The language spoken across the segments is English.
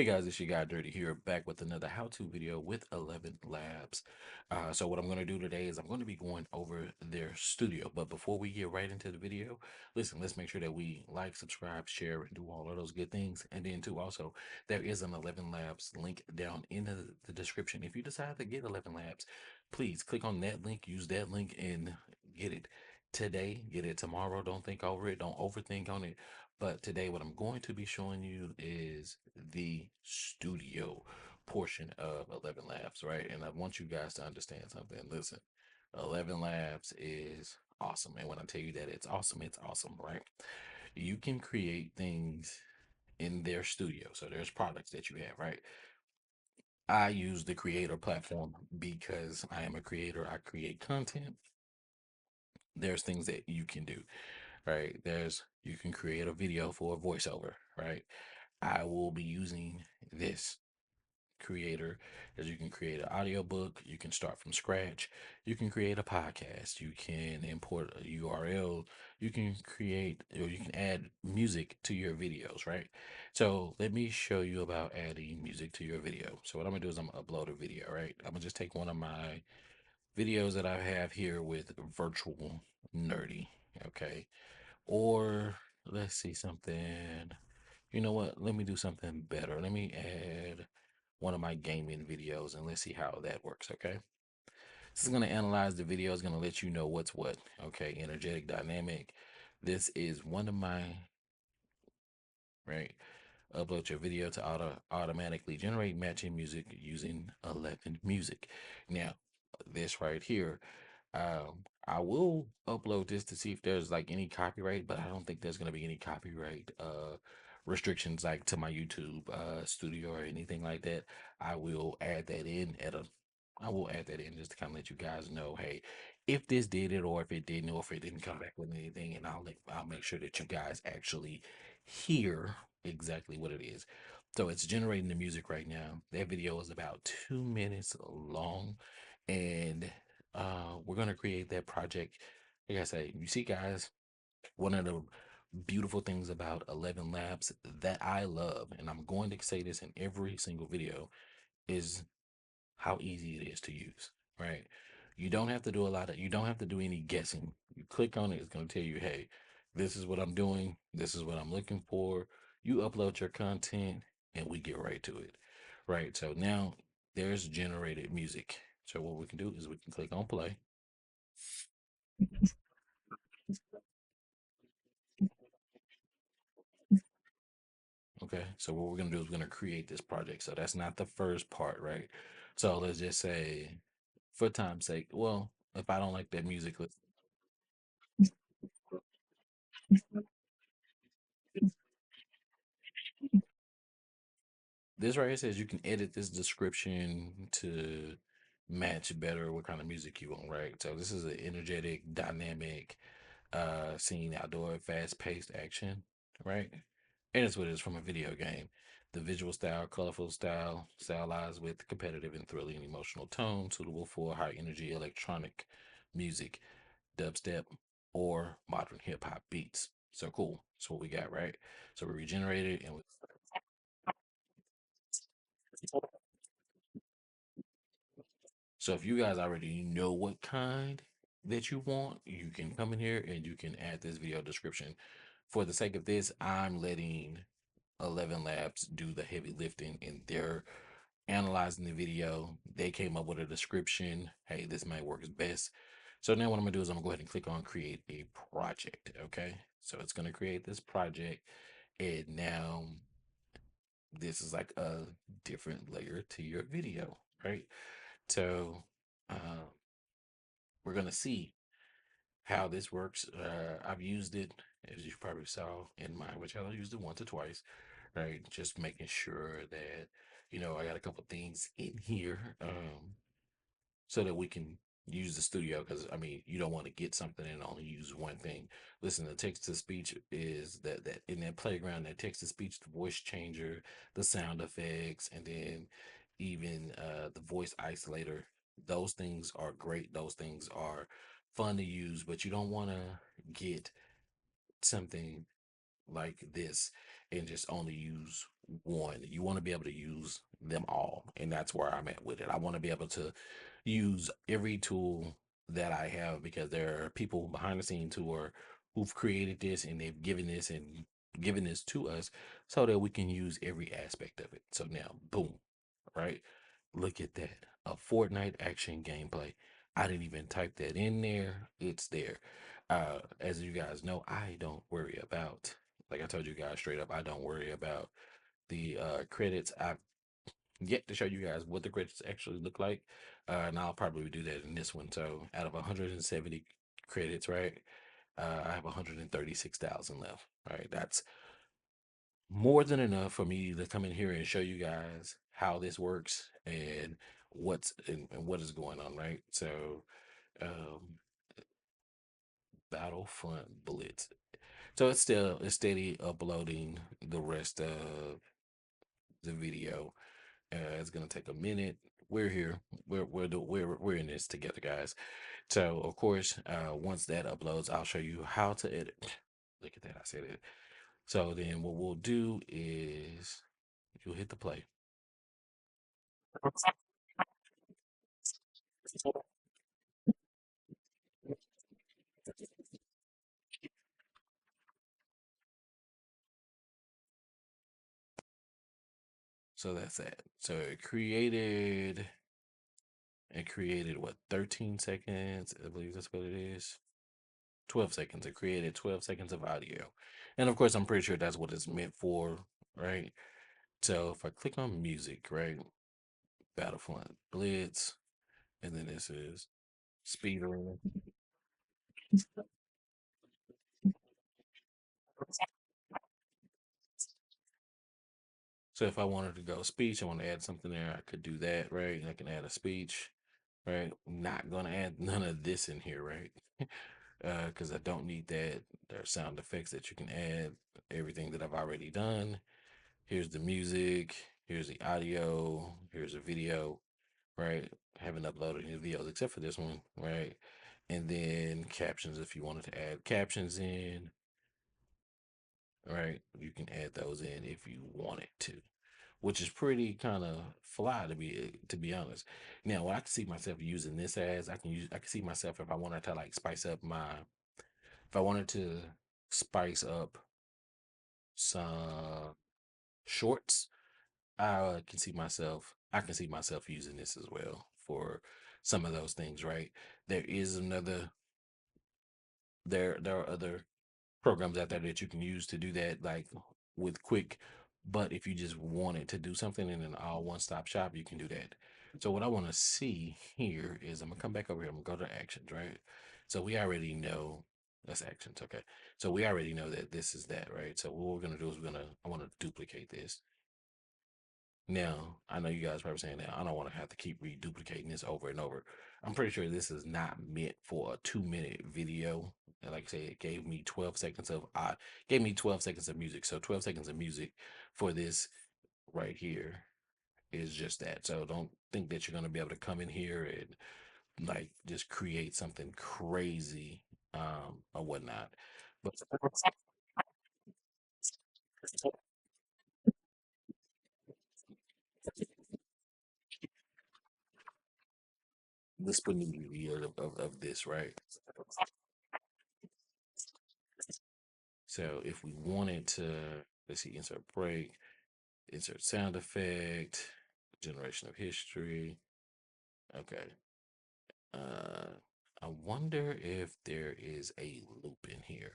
Hey guys, it's your guy Dirty here, back with another how-to video with 11 Labs. So what I'm going to do today is I'm going to be going over their studio. But before we get right into the video, listen, let's make sure that we like, subscribe, share, and do all of those good things. And then too, also, there is an 11 Labs link down in the description. If you decide to get 11 Labs, please click on that link, use that link, and get it today, get it tomorrow. Don't think over it, don't overthink on it. But today, what I'm going to be showing you is the studio portion of 11 Labs, right? And I want you guys to understand something. Listen, 11 Labs is awesome. And when I tell you that it's awesome, right? You can create things in their studio. So there's products that you have, right? I use the creator platform because I am a creator. I create content. There's things that you can do, right? You can create a video for a voiceover, right? I will be using this creator as you can create an audiobook, you can start from scratch, you can create a podcast, you can import a URL, you can create or you can add music to your videos, right? So let me show you about adding music to your video. So what I'm gonna do is I'm gonna upload a video, right? I'm gonna just take one of my videos that I have here with virtual nerdy, okay? Or let's see something. You know what? Let me do something better. Let me add one of my gaming videos and let's see how that works, okay? This is going to analyze the video. It's going to let you know what's what, okay? Energetic, dynamic. This is one of my, right? Upload your video to automatically generate matching music using 11 Music. Now, this right here, I will upload this to see if there's like any copyright, but I don't think there's gonna be any copyright restrictions like to my YouTube studio or anything like that. I will add that in at a I will add that in just to kind of let you guys know, hey, if this did it or if it didn't or if it didn't come back with anything, and I'll make sure that you guys actually hear exactly what it is. So it's generating the music right now. That video is about 2 minutes long, and we're gonna create that project. Like I say, you see, guys, one of the beautiful things about 11 Labs that I love, and I'm going to say this in every single video, is how easy it is to use, right? You don't have to do any guessing. You click on it, it's going to tell you, hey, this is what I'm doing, this is what I'm looking for. You upload your content and we get right to it, right? So now there's generated music. So what we can do is we can click on play. Okay, so what we're gonna do is we're gonna create this project. So that's not the first part, right? So let's just say, for time's sake, well, if I don't like that music, this right here says you can edit this description to match better what kind of music you want, right? So this is an energetic, dynamic, scene, outdoor, fast-paced action, right? And it's what it is from a video game. The visual style, colorful style, stylized with competitive and thrilling emotional tone, suitable for high energy electronic music, dubstep, or modern hip hop beats. So cool. That's what we got, right? So we regenerated and we So if you guys already know what kind that you want, you can come in here and you can add this video description. For the sake of this, I'm letting 11 Labs do the heavy lifting and they're analyzing the video. They came up with a description. Hey, this might work best. So now what I'm gonna do is I'm gonna go ahead and click on create a project. Okay. So it's gonna create this project. And now this is like a different layer to your video, right? So we're gonna see how this works. I've used it, as you probably saw in my, which I used it once or twice, right? Just making sure that, I got a couple things in here, so that we can use the studio. Because I mean, you don't want to get something and only use one thing. Listen, the text to speech is that in that playground, that text to speech, the voice changer, the sound effects, and then even the voice isolator. Those things are great. Those things are fun to use, but you don't want to get something like this and just only use one. You want to be able to use them all. And that's where I'm at with it. I want to be able to use every tool that I have because there are people behind the scenes who've created this and they've given this to us so that we can use every aspect of it. So now, boom, right? Look at that. A Fortnite action gameplay. I didn't even type that in there. It's there. As you guys know, I don't worry about, like I told you guys straight up, I don't worry about the credits. I've yet to show you guys what the credits actually look like. And I'll probably do that in this one. So out of 170 credits, right? I have 136,000 left. Right. That's more than enough for me to come in here and show you guys how this works and and what is going on, right? So, um, Battlefront Blitz. So it's steady uploading the rest of the video. It's gonna take a minute. We're here. We're in this together, guys. So of course, once that uploads, I'll show you how to edit. Look at that, I said it. So then what we'll do is you'll hit the play. So that's that. So it created what, 13 seconds? I believe that's what it is. 12 seconds. It created 12 seconds of audio. And of course, I'm pretty sure that's what it's meant for, right? So if I click on music, right? Battlefront Blitz, and then this is speedrun. So if I wanted to go speech, I want to add something there, I could do that, right? I can add a speech, right? Not gonna add none of this in here, right? Because I don't need that. There are sound effects that you can add, everything that I've already done. Here's the music, here's the audio, here's a video, right? Haven't uploaded any videos except for this one, right? And then captions if you wanted to add captions in, right? You can add those in if you wanted to, which is pretty kind of fly to be honest. Now, what I can see myself using this as, I can see myself if I wanted to like if I wanted to spice up some shorts, I can see myself using this as well for some of those things, right? There is another there are other programs out there that you can use to do that, like with quick. But if you just wanted to do something in an all one-stop shop, you can do that. So what I want to see here is I'm gonna come back over here. I'm gonna go to actions, right? So we already know that's actions, okay? So we already know that this is that, right? So what we're gonna do is I want to duplicate this. Now, I know you guys probably saying that I don't want to have to keep reduplicating this over and over. I'm pretty sure this is not meant for a 2-minute video. And like I said, it gave me 12 seconds of music. So 12 seconds of music for this right here is just that. So don't think that you're gonna be able to come in here and like just create something crazy or whatnot. But let's put in the video of this, right? So if we wanted to, let's see, insert break, insert sound effect, generation of history. Okay. Uh, I wonder if there is a loop in here,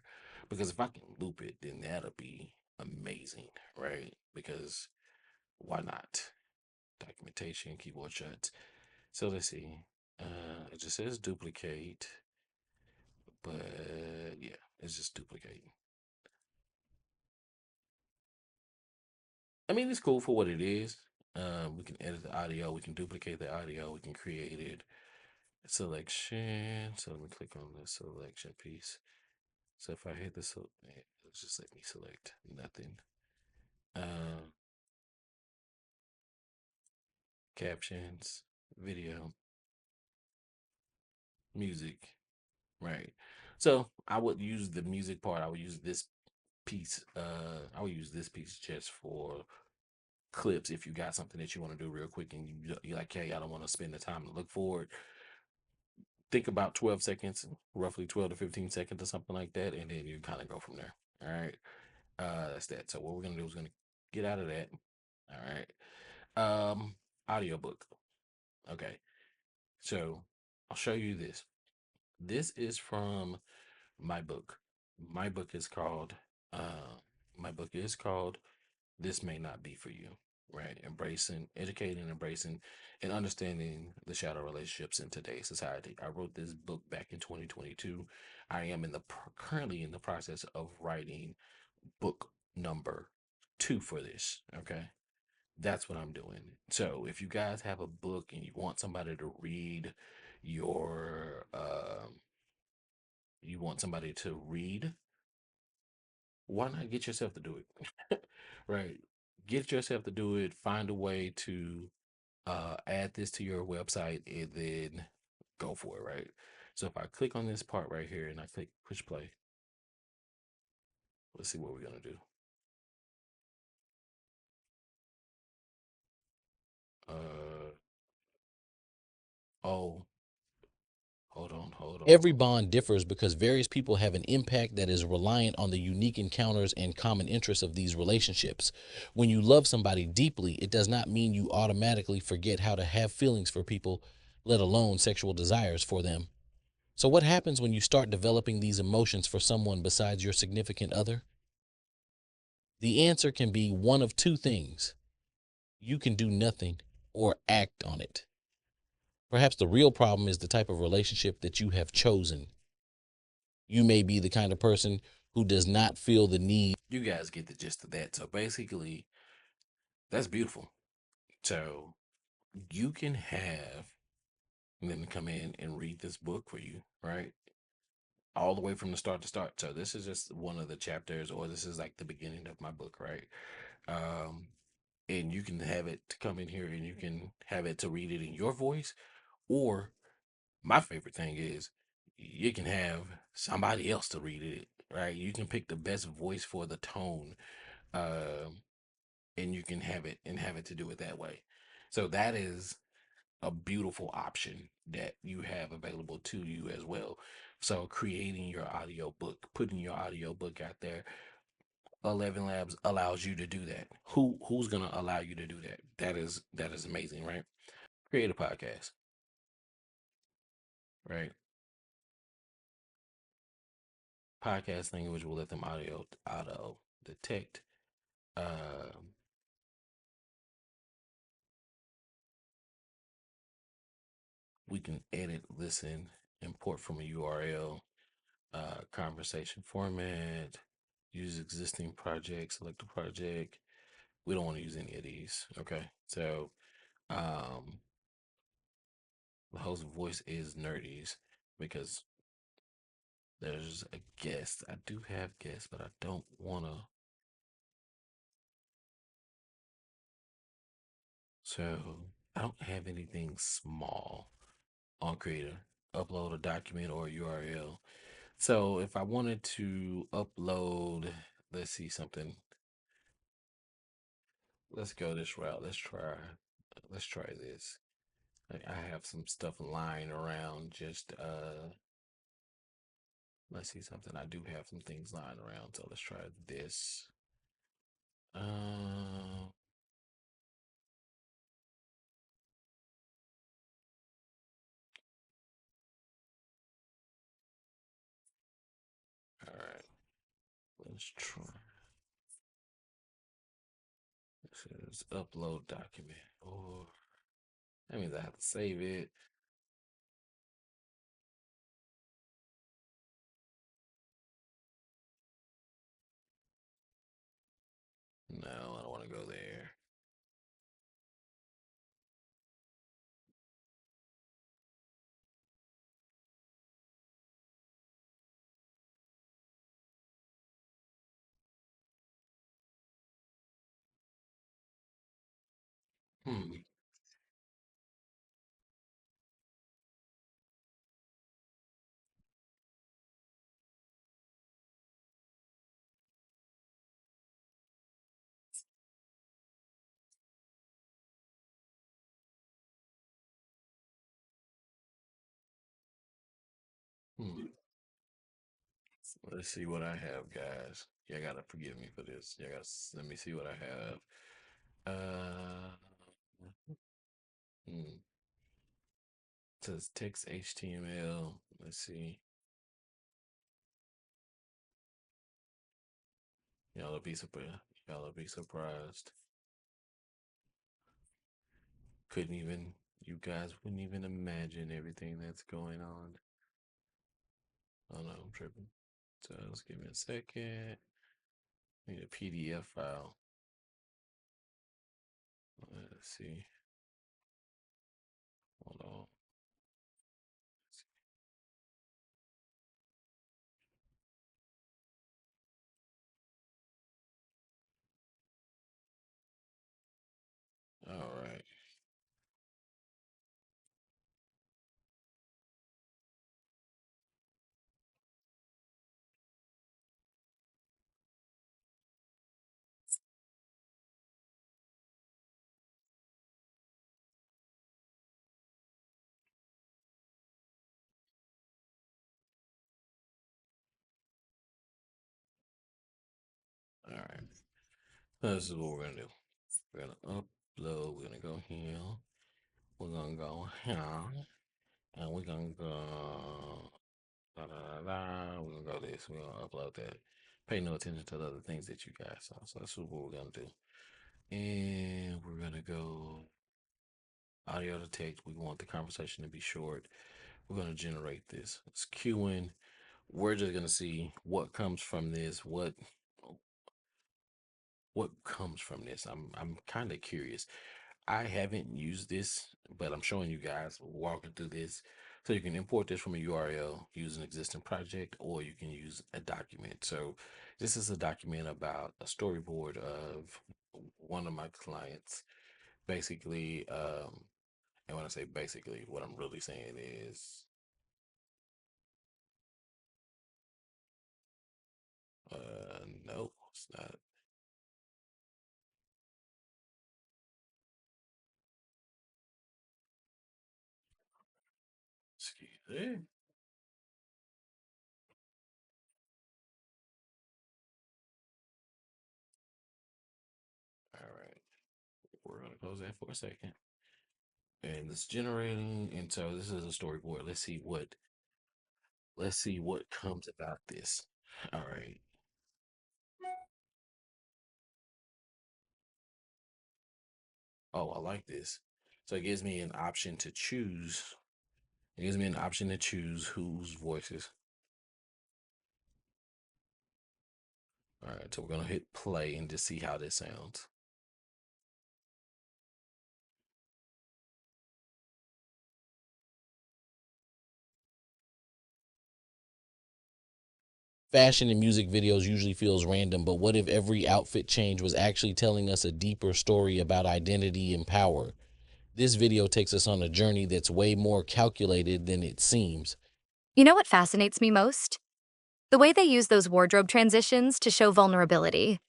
because if I can loop it, then that'll be amazing, right? Because why not? Documentation, keyboard shots. So let's see. It just says duplicate, but yeah, it's just duplicating. I mean, it's cool for what it is. We can edit the audio, we can duplicate the audio, we can create it. Selection. So let me click on the selection piece. So if I hit this, it'll just let me select nothing. Um, Captions, video, music, right? So I would use the music part. I would use this piece. I will use this piece just for clips. If you got something that you want to do real quick and you're like, hey, I don't want to spend the time to look for it. Think about 12 seconds, roughly 12 to 15 seconds or something like that, and then you kind of go from there. All right. That's that. So what we're gonna do is gonna get out of that. All right. Audiobook. Okay. So I'll show you this. This is from my book. My book is called uh my book is called This May Not Be For You. Right. Embracing, educating, embracing, and understanding the shadow relationships in today's society. I wrote this book back in 2022. I am currently in the process of writing book number 2 for this. Okay. That's what I'm doing. So if you guys have a book and you want somebody to read your you want somebody to read, why not get yourself to do it? Right. Get yourself to do it. Find a way to add this to your website and then go for it, right? So if I click on this part right here and I click push play, let's see what we're gonna do. Uh oh, hold on, Every bond differs because various people have an impact that is reliant on the unique encounters and common interests of these relationships. When you love somebody deeply, it does not mean you automatically forget how to have feelings for people, let alone sexual desires for them. So, what happens when you start developing these emotions for someone besides your significant other? The answer can be one of two things: you can do nothing or act on it. Perhaps the real problem is the type of relationship that you have chosen. You may be the kind of person who does not feel the need. you guys get the gist of that. So basically, that's beautiful. So you can have them come in and read this book for you, right? All the way from the start to start. So this is just one of the chapters, or this is like the beginning of my book, right? Um, and you can have it to come in here and you can have it to read it in your voice, or my favorite thing is you can have somebody else to read it, right? You can pick the best voice for the tone, um, and you can have it to do it that way. So that is a beautiful option that you have available to you as well. So creating your audio book, putting your audio book out there, 11 Labs allows you to do that. Who's gonna allow you to do that? That is amazing, right? Create a podcast, right? Podcast language will let them auto detect. Um, we can edit, listen, import from a URL, conversation format, use existing project, select a project. We don't want to use any of these. Okay. So um the host voice is nerdies because there's a guest. I do have guests, but I don't wanna. So I don't have anything small on Creator. Upload a document or a URL. So if I wanted to upload, let's see something. Let's go this route. Let's try this. I have some stuff lying around. Just let's see something. I do have some things lying around. So let's try this. All right. Let's try. This is upload document. Or that means I have to save it. No, I don't want to go there. Hmm. Hmm. Let's see what I have, guys. Y'all gotta forgive me for this. Y'all gotta let me see what I have. Hmm. It says text HTML. Let's see. Y'all will be surprised. Y'all will be surprised. Couldn't even. You guys wouldn't even imagine everything that's going on. Oh no, I'm tripping. So let's give me a second. Need a PDF file. Let's see. Hold on. All right. All right. This is what we're gonna do. We're gonna upload. We're gonna go here. We're gonna go here. And we're gonna go. Da, da, da, da. We're gonna go this. We're gonna upload that. Pay no attention to the other things that you guys saw. So that's what we're gonna do. And we're gonna go audio to text. We want the conversation to be short. We're gonna generate this. It's queuing. We're just gonna see what comes from this. What comes from this? I'm kind of curious. I haven't used this, but I'm showing you guys walking through this. So you can import this from a URL, use an existing project, or you can use a document. So this is a document about a storyboard of one of my clients. Basically, and when I say basically, what I'm really saying is, no, it's not. Excuse me. All right, we're gonna close that for a second. And it's generating, and so this is a storyboard. Let's see what comes about this. All right. Oh, I like this. So it gives me an option to choose. It gives me an option to choose whose voices. All right, so we're gonna hit play and just see how this sounds. Fashion in music videos usually feels random, but what if every outfit change was actually telling us a deeper story about identity and power? This video takes us on a journey that's way more calculated than it seems. You know what fascinates me most? The way they use those wardrobe transitions to show vulnerability.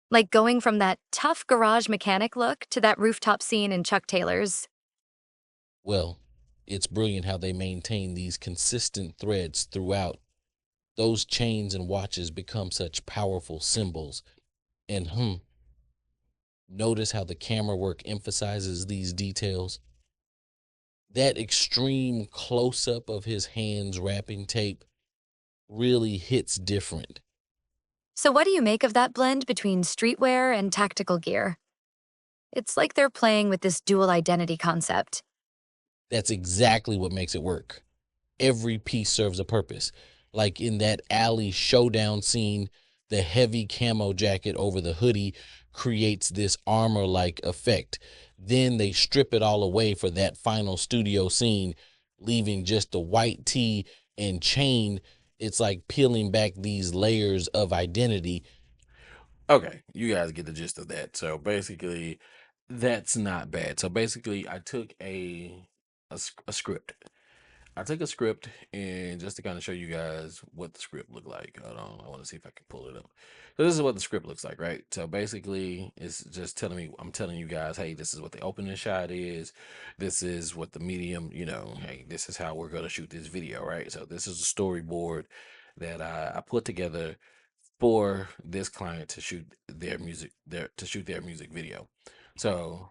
Like going from that tough garage mechanic look to that rooftop scene in Chuck Taylor's. Well, it's brilliant how they maintain these consistent threads throughout. Those chains and watches become such powerful symbols. And notice how the camera work emphasizes these details. That extreme close up of his hands wrapping tape really hits different. So, what do you make of that blend between streetwear and tactical gear? It's like they're playing with this dual identity concept. That's exactly what makes it work. Every piece serves a purpose. Like in that alley showdown scene, the heavy camo jacket over the hoodie creates this armor like effect. Then they strip it all away for that final studio scene, leaving just the white tee and chain. It's like peeling back these layers of identity. Okay, you guys get the gist of that. So basically, that's not bad. So basically, I took a script. I took a script and just to kind of show you guys what the script looked like. Hold on, I want to see if I can pull it up. So this is what the script looks like, right? So basically, it's just telling me, I'm telling you guys, hey, this is what the opening shot is. This is what the medium, hey, this is how we're gonna shoot this video, right? So this is a storyboard that I put together for this client to shoot their music video. So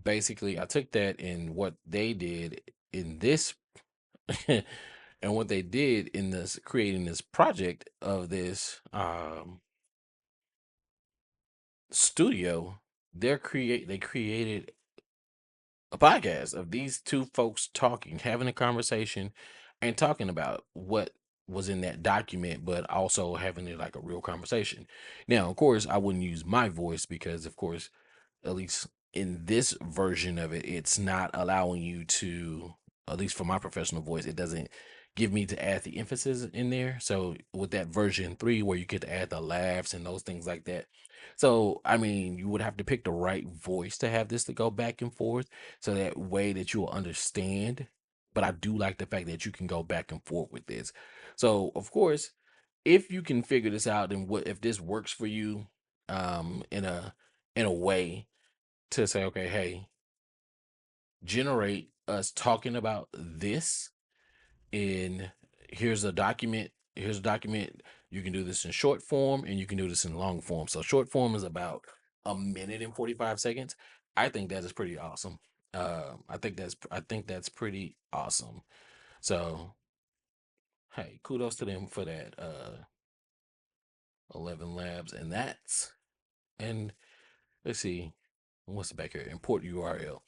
basically, I took that and what they did in this and what they did in this creating this project of this studio, they created a podcast of these two folks talking, having a conversation and talking about what was in that document, but also having it like a real conversation. Now, of course, I wouldn't use my voice because of course, at least in this version of it, it's not allowing you to, at least for my professional voice, it doesn't give me to add the emphasis in there. So with that version 3 where you get to add the laughs and those things like that. So I mean, you would have to pick the right voice to have this to go back and forth so that way that you will understand. But I do like the fact that you can go back and forth with this. So of course, if you can figure this out and what if this works for you in a way to say, okay, hey, generate us talking about this in here's a document. Here's a document. You can do this in short form and you can do this in long form. So short form is about a minute and 45 seconds. I think that is pretty awesome. I think that's pretty awesome. So hey, kudos to them for that. 11 Labs, and let's see. What's the back here? Import URL.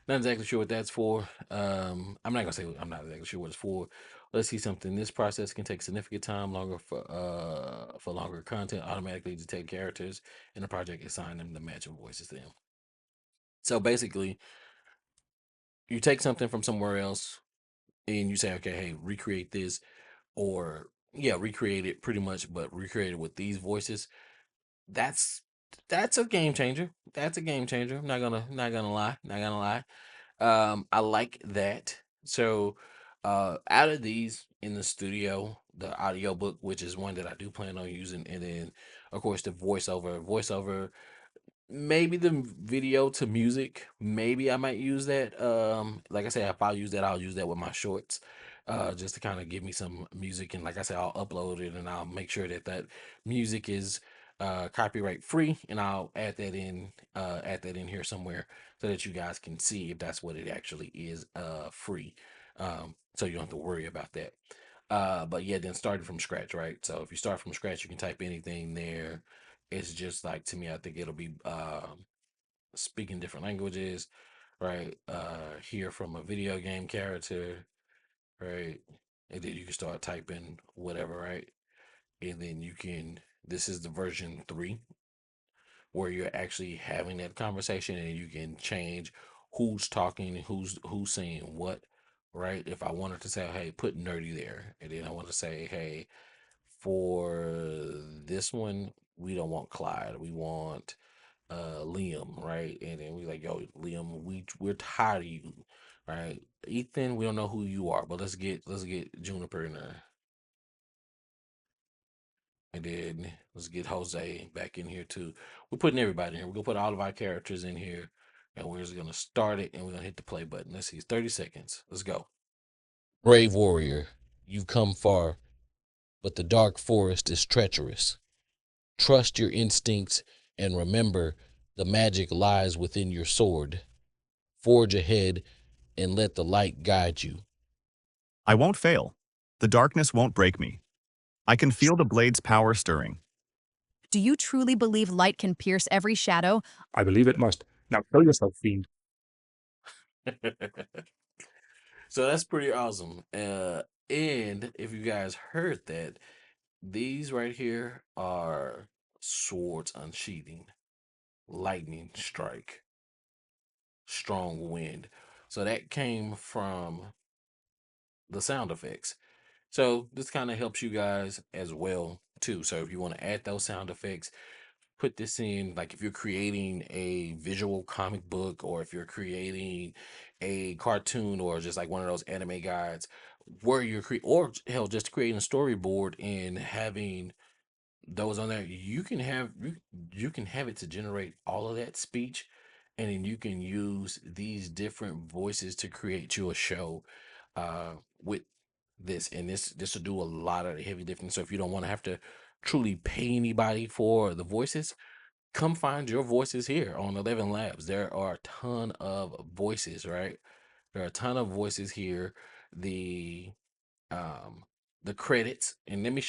Not exactly sure what that's for. I'm not gonna say I'm not exactly sure what it's for. Let's see something. This process can take significant time, longer for longer content. Automatically detect characters in the project, assign them the matching voices to them. So basically, you take something from somewhere else and you say, okay, hey, recreate this, or yeah, recreate it pretty much, but recreate it with these voices. That's that's a game changer. That's a game changer. I'm not gonna lie. Not gonna lie. I like that. So, out of these in the studio, the audiobook, which is one that I do plan on using, and then of course the voiceover, maybe the video to music, maybe I might use that. Like I said, if I'll use that, I'll use that with my shorts. Just to kind of give me some music, and like I said, I'll upload it and I'll make sure that that music is copyright free, and I'll add that in here somewhere so that you guys can see if that's what it actually is free. So you don't have to worry about that. But yeah, then starting from scratch, right? So if you start from scratch, you can type anything there. It's just like, to me, I think it'll be speaking different languages, right? Hear from a video game character, right? And then you can start typing whatever, right? And then you can, this is the version 3 where you're actually having that conversation and you can change who's talking, who's saying what, right? If I wanted to say, hey, put nerdy there, and then I want to say, hey, for this one, we don't want Clyde, we want Liam, right? And then we like, yo, Liam, we're tired of you, right? Ethan, we don't know who you are, but let's get Juniper in there. And then let's get Jose back in here too. We're putting everybody in here. We're gonna put all of our characters in here, and we're just gonna start it, and we're gonna hit the play button. Let's see, it's 30 seconds. Let's go. Brave warrior, you've come far, but the dark forest is treacherous. Trust your instincts and remember the magic lies within your sword. Forge ahead and let the light guide you. I won't fail. The darkness won't break me. I can feel the blade's power stirring. Do you truly believe light can pierce every shadow? I believe it must. Now show yourself, fiend. So that's pretty awesome. And if you guys heard that, these right here are swords unsheathing, lightning strike, strong wind. So that came from the sound effects. So this kind of helps you guys as well too. So if you want to add those sound effects, put this in, like if you're creating a visual comic book, or if you're creating a cartoon, or just like one of those anime guides, where you're or hell, just creating a storyboard and having those on there, you can have it to generate all of that speech, and then you can use these different voices to create you a show with this. And this will do a lot of the heavy lifting. So if you don't want to have to truly pay anybody for the voices, come find your voices here on 11 Labs. There are a ton of voices, right? There are a ton of voices here. The um the credits, and let me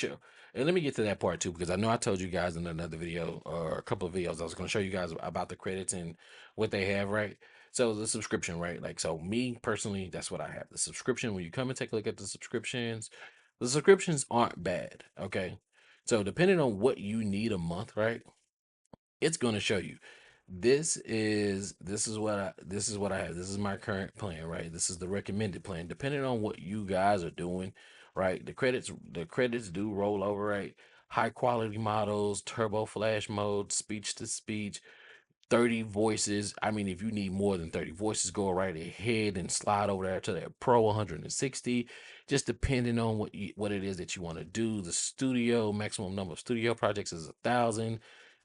get to that part too, because I know I told you guys in another video, or a couple of videos, I was going to show you guys about the credits and what they have, right? So the subscription, right? Like, so me personally, that's what I have. The subscription, when you come and take a look at the subscriptions aren't bad, okay? So depending on what you need a month, right, it's going to show you. This is what I have. This is my current plan, right? This is the recommended plan. Depending on what you guys are doing, right? The credits do roll over, right? High quality models, turbo flash mode, speech to speech, 30 voices. I mean, if you need more than 30 voices, go right ahead and slide over there to that Pro 160. Just depending on what it is that you want to do. The studio maximum number of studio projects is 1,000.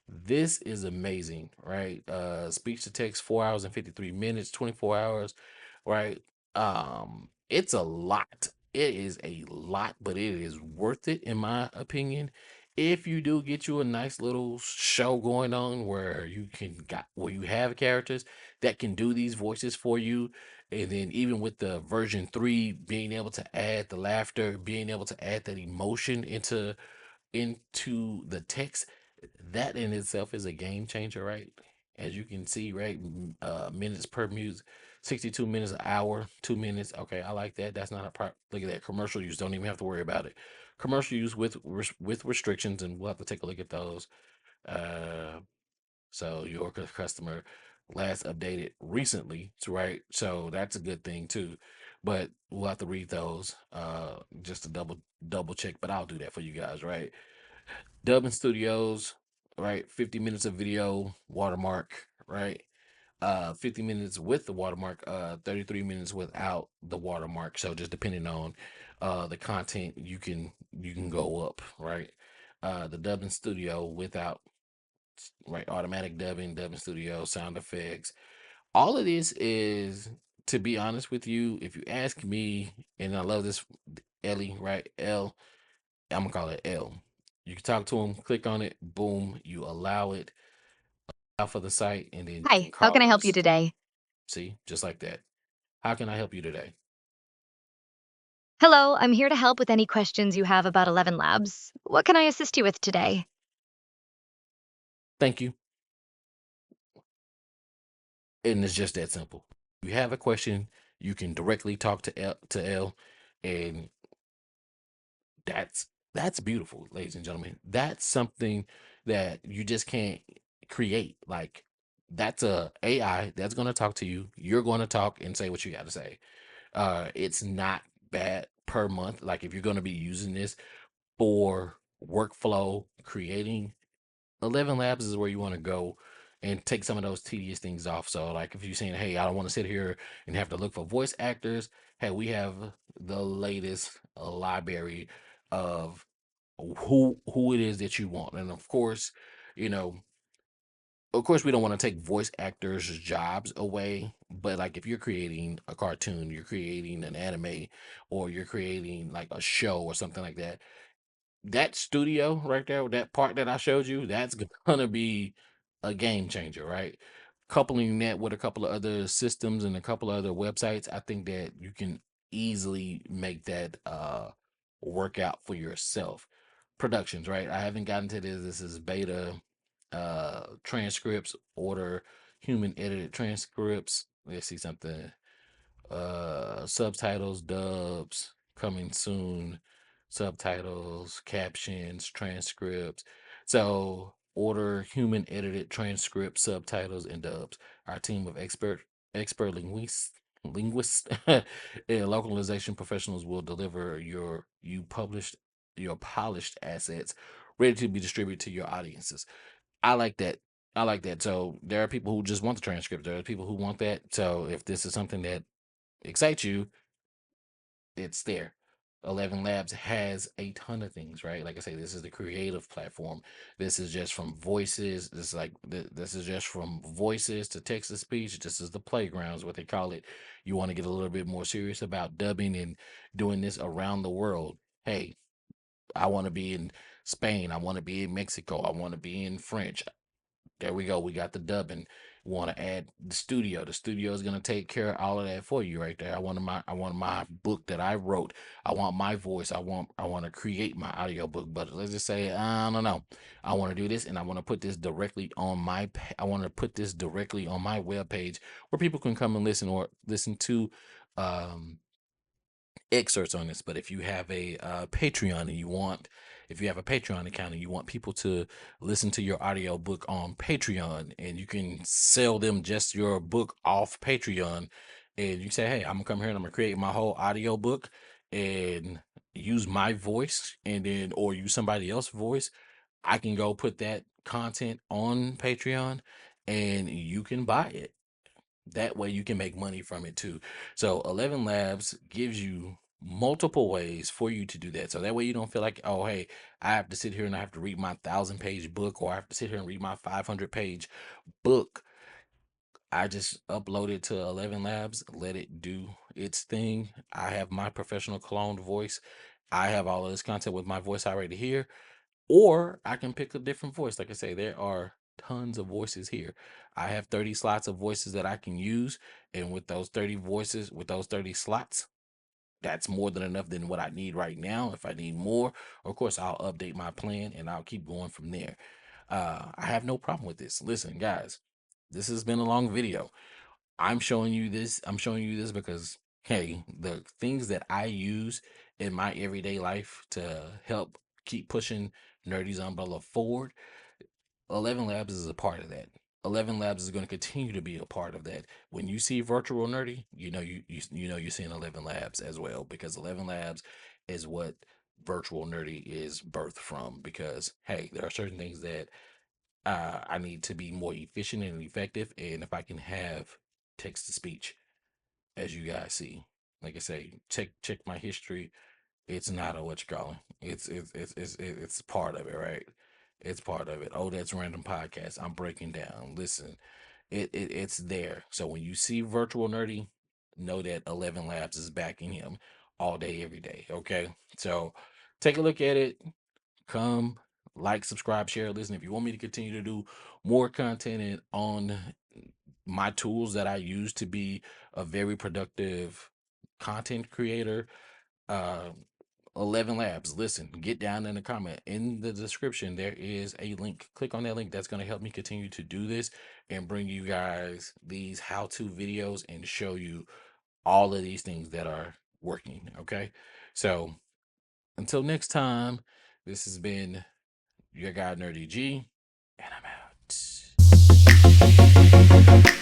This is amazing, right? Speech to text, 4 hours and 53 minutes, 24 hours, right? It's a lot. It is a lot, but it is worth it, in my opinion. If you do get you a nice little show going on where you have characters that can do these voices for you, and then even with the version 3, being able to add the laughter, being able to add that emotion into the text, that in itself is a game changer, right? As you can see, right? Minutes per music, 62 minutes an hour, 2 minutes. Okay, I like that. That's not a look at that. Commercial use, don't even have to worry about it. Commercial use with restrictions, and we'll have to take a look at those. Uh, so your customer last updated recently, right? So that's a good thing too. But we'll have to read those just to double check. But I'll do that for you guys, right? Dubbing Studios, right? 50 minutes of video, watermark, right? 50 minutes with the watermark, 33 minutes without the watermark. So just depending on the content, you can go up, right? The dubbing studio without, right, automatic dubbing studio, sound effects. All of this is, to be honest with you, if you ask me, and I love this, Ellie, right? I'm gonna call it L. You can talk to them, click on it, boom, you allow it out for the site, and then you can Hi, how can call I help you us. today? See, just like that. How can I help you today? Hello, I'm here to help with any questions you have about 11 Labs. What can I assist you with today? Thank you. And it's just that simple. If you have a question, you can directly talk to L, and that's beautiful, ladies and gentlemen. That's something that you just can't create. Like, that's a AI that's going to talk to you. You're going to talk and say what you got to say. It's not bad per month. Like, if you're going to be using this for workflow creating, 11 Labs is where you want to go and take some of those tedious things off. So, like, if you're saying, hey, I don't want to sit here and have to look for voice actors, hey, we have the latest library of who it is that you want. And you know, of course, we don't want to take voice actors' jobs away, but like if you're creating a cartoon, you're creating an anime, or you're creating like a show or something like that, that studio right there, that part that I showed you, that's gonna be a game changer, right? Coupling that with a couple of other systems and a couple of other websites, I think that you can easily make that work out for yourself. Productions, right? I haven't gotten to this. This is beta. Transcripts, order human edited transcripts. Let's see something. Subtitles, dubs coming soon, subtitles, captions, transcripts. So order human edited transcripts, subtitles, and dubs. Our team of expert linguists and localization professionals will deliver your polished assets ready to be distributed to your audiences. I like that. I like that. So there are people who just want the transcript. There are people who want that. So if this is something that excites you, it's there. 11 Labs has a ton of things, right? Like I say, this is the creative platform. This is just from voices. This is like this is just from voices to text to speech. This is the playgrounds, what they call it. You want to get a little bit more serious about dubbing and doing this around the world. Hey, I want to be in Spain. I want to be in Mexico. I want to be in French. There we go. We got the dubbing. Want to add the studio. The studio is gonna take care of all of that for you right there. I want my book that I wrote. I want my voice. I want to create my audiobook. But let's just say I don't know. I want to do this and I want to put this directly on my I want to put this directly on my webpage where people can come and listen or listen to um excerpts on this. But if you have a Patreon and you want, if you have a Patreon account and you want people to listen to your audio book on Patreon, and you can sell them just your book off Patreon, and you say, hey, I'm gonna come here and I'm gonna create my whole audio book and use my voice, and then or use somebody else's voice, I can go put that content on Patreon and you can buy it. That way you can make money from it too. So 11 Labs gives you multiple ways for you to do that. So that way you don't feel like, oh, hey, I have to sit here and I have to read my 1,000-page book, or I have to sit here and read my 500-page book. I just upload it to 11 Labs, let it do its thing. I have my professional cloned voice. I have all of this content with my voice already here. Or I can pick a different voice. Like I say, there are tons of voices here. I have 30 slots of voices that I can use. And with those 30 voices, with those 30 slots, that's more than enough than what I need right now. If I need more, of course, I'll update my plan and I'll keep going from there. I have no problem with this. Listen, guys, this has been a long video. I'm showing you this. I'm showing you this because, hey, the things that I use in my everyday life to help keep pushing Nerdy's umbrella forward, 11 Labs is a part of that. 11 Labs is going to continue to be a part of that. When you see virtual nerdy, you know you're seeing 11 Labs as well, because 11 Labs is what virtual nerdy is birthed from. Because hey, there are certain things that I need to be more efficient and effective, and if I can have text to speech, as you guys see, like I say, check my history. It's not a what you call it. It's part of it, right? It's part of it. Oh, that's random podcast. I'm breaking down. Listen, it's there. So when you see virtual nerdy, know that 11 Labs is backing him all day, every day. Okay, so take a look at it. Come, like, subscribe, share, listen. If you want me to continue to do more content and on my tools that I use to be a very productive content creator, uh 11 Labs, listen, get down in the comment in the description. There is a link. Click on that link. That's going to help me continue to do this and bring you guys these how-to videos and show you all of these things that are working. Okay, so until next time, this has been your guy Nerdy G, and I'm out.